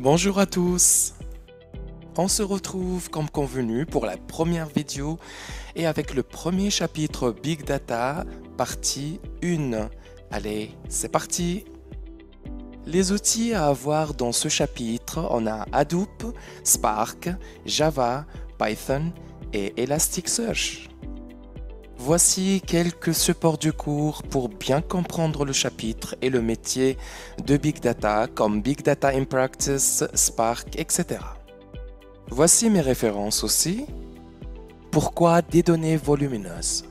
Bonjour à tous. On se retrouve comme convenu pour la première vidéo et avec le premier chapitre Big Data, partie 1. Allez, c'est parti. Les outils à avoir dans ce chapitre, on a Hadoop, Spark, Java, Python et Elasticsearch. Voici quelques supports du cours pour bien comprendre le chapitre et le métier de Big Data comme Big Data in Practice, Spark, etc. Voici mes références aussi. Pourquoi des données volumineuses?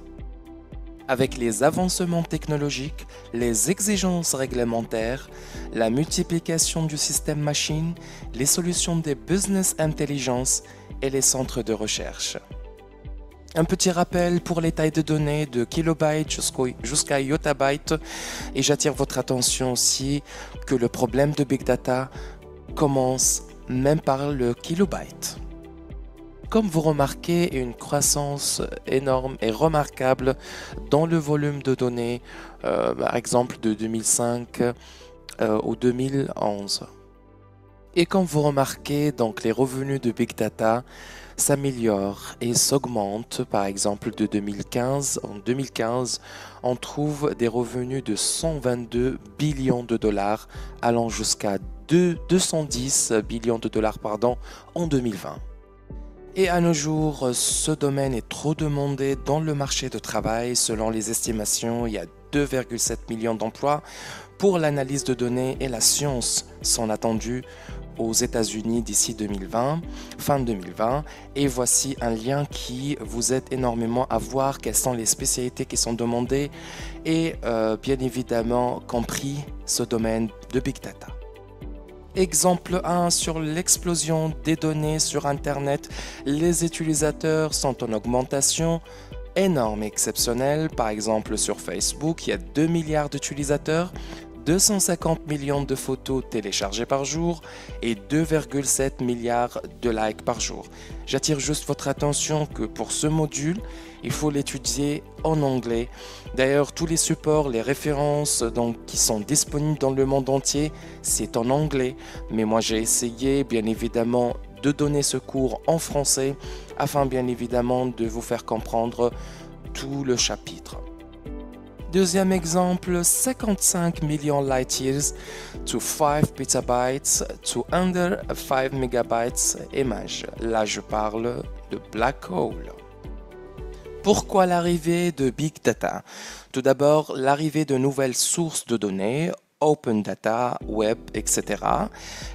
Avec les avancements technologiques, les exigences réglementaires, la multiplication du système machine, les solutions des business intelligence et les centres de recherche. Un petit rappel pour les tailles de données de kilobytes jusqu'à yottabytes et j'attire votre attention aussi que le problème de Big Data commence même par le kilobyte. Comme vous remarquez, une croissance énorme et remarquable dans le volume de données, par exemple de 2005 au 2011. Et comme vous remarquez, donc les revenus de Big Data s'améliorent et s'augmentent. Par exemple, de 2015, en 2015, on trouve des revenus de 122 billions de dollars, allant jusqu'à 210 billions de dollars en 2020. Et à nos jours, ce domaine est trop demandé dans le marché de travail. Selon les estimations, il y a 2,7 millions d'emplois pour l'analyse de données et la science sont attendus aux États-Unis d'ici 2020, fin 2020. Et voici un lien qui vous aide énormément à voir quelles sont les spécialités qui sont demandées et bien évidemment compris ce domaine de Big Data. Exemple 1 sur l'explosion des données sur Internet. Les utilisateurs sont en augmentation énorme et exceptionnelle. Par exemple, sur Facebook, il y a 2 milliards d'utilisateurs, 250 millions de photos téléchargées par jour et 2,7 milliards de likes par jour. J'attire juste votre attention que pour ce module, il faut l'étudier en anglais. D'ailleurs, tous les supports, les références qui sont disponibles dans le monde entier, c'est en anglais. Mais moi, j'ai essayé, bien évidemment, de donner ce cours en français afin, bien évidemment, de vous faire comprendre tout le chapitre. Deuxième exemple, 55 millions light years to 5 petabytes to under 5 megabytes image. Là, je parle de black hole. Pourquoi l'arrivée de Big Data? Tout d'abord, l'arrivée de nouvelles sources de données, Open Data, Web, etc.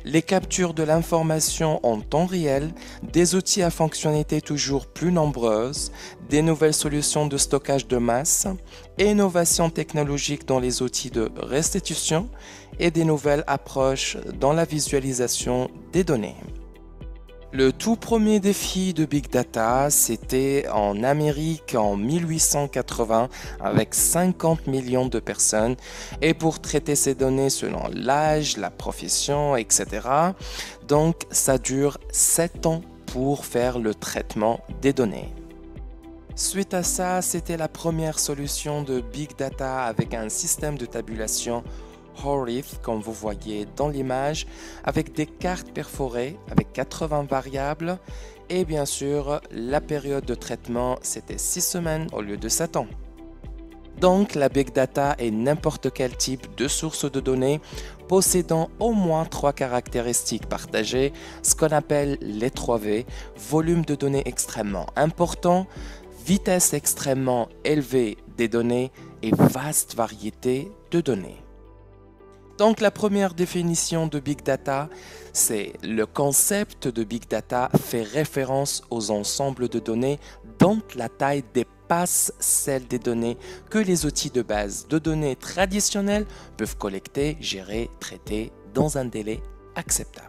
Les captures de l'information en temps réel, des outils à fonctionnalités toujours plus nombreuses, des nouvelles solutions de stockage de masse, innovations technologiques dans les outils de restitution et des nouvelles approches dans la visualisation des données. Le tout premier défi de Big Data, c'était en Amérique en 1880 avec 50 millions de personnes et pour traiter ces données selon l'âge, la profession, etc. Donc ça dure 7 ans pour faire le traitement des données. Suite à ça, c'était la première solution de Big Data avec un système de tabulation Horith, comme vous voyez dans l'image, avec des cartes perforées avec 80 variables et bien sûr la période de traitement c'était 6 semaines au lieu de 7 ans. Donc la Big Data est n'importe quel type de source de données possédant au moins 3 caractéristiques partagées, ce qu'on appelle les 3V, volume de données extrêmement important, vitesse extrêmement élevée des données et vaste variété de données. Donc la première définition de Big Data, c'est le concept de Big Data fait référence aux ensembles de données dont la taille dépasse celle des données que les outils de base de données traditionnels peuvent collecter, gérer, traiter dans un délai acceptable.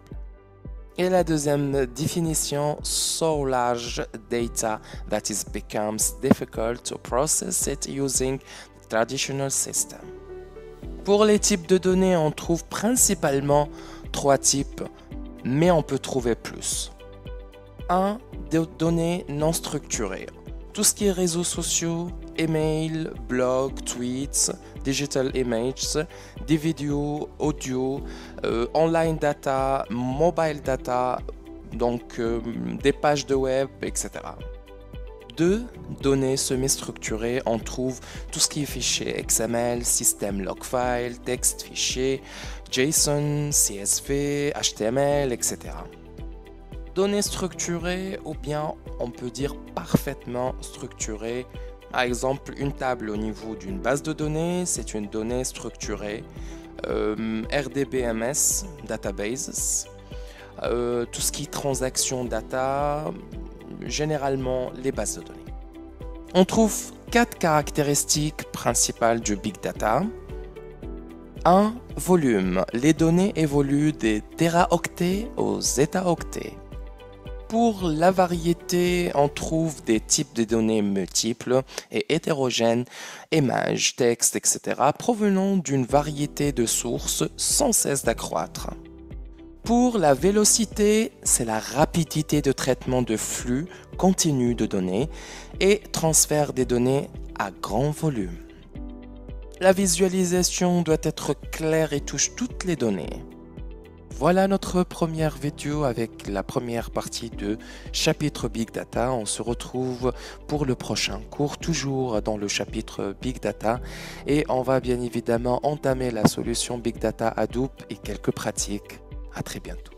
Et la deuxième définition, so large data that it becomes difficult to process it using the traditional system. Pour les types de données, on trouve principalement 3 types, mais on peut trouver plus. 1. Des données non structurées. Tout ce qui est réseaux sociaux, email, blog, tweets, digital images, des vidéos, audio, online data, mobile data, donc des pages de web, etc. 2. Données semi-structurées, on trouve tout ce qui est fichier XML, système log file, texte fichier, JSON, CSV, HTML, etc. Données structurées, ou bien on peut dire parfaitement structurées. Par exemple, une table au niveau d'une base de données, c'est une donnée structurée. RDBMS, databases, tout ce qui est transaction data, généralement les bases de données. On trouve 4 caractéristiques principales du Big Data. 1. Volume. Les données évoluent des téraoctets aux zétaoctets. Pour la variété, on trouve des types de données multiples et hétérogènes, images, textes, etc., provenant d'une variété de sources sans cesse d'accroître. Pour la vélocité, c'est la rapidité de traitement de flux continu de données et transfert des données à grand volume. La visualisation doit être claire et touche toutes les données. Voilà notre première vidéo avec la première partie de chapitre Big Data. On se retrouve pour le prochain cours, toujours dans le chapitre Big Data. Et on va bien évidemment entamer la solution Big Data Hadoop et quelques pratiques. À très bientôt.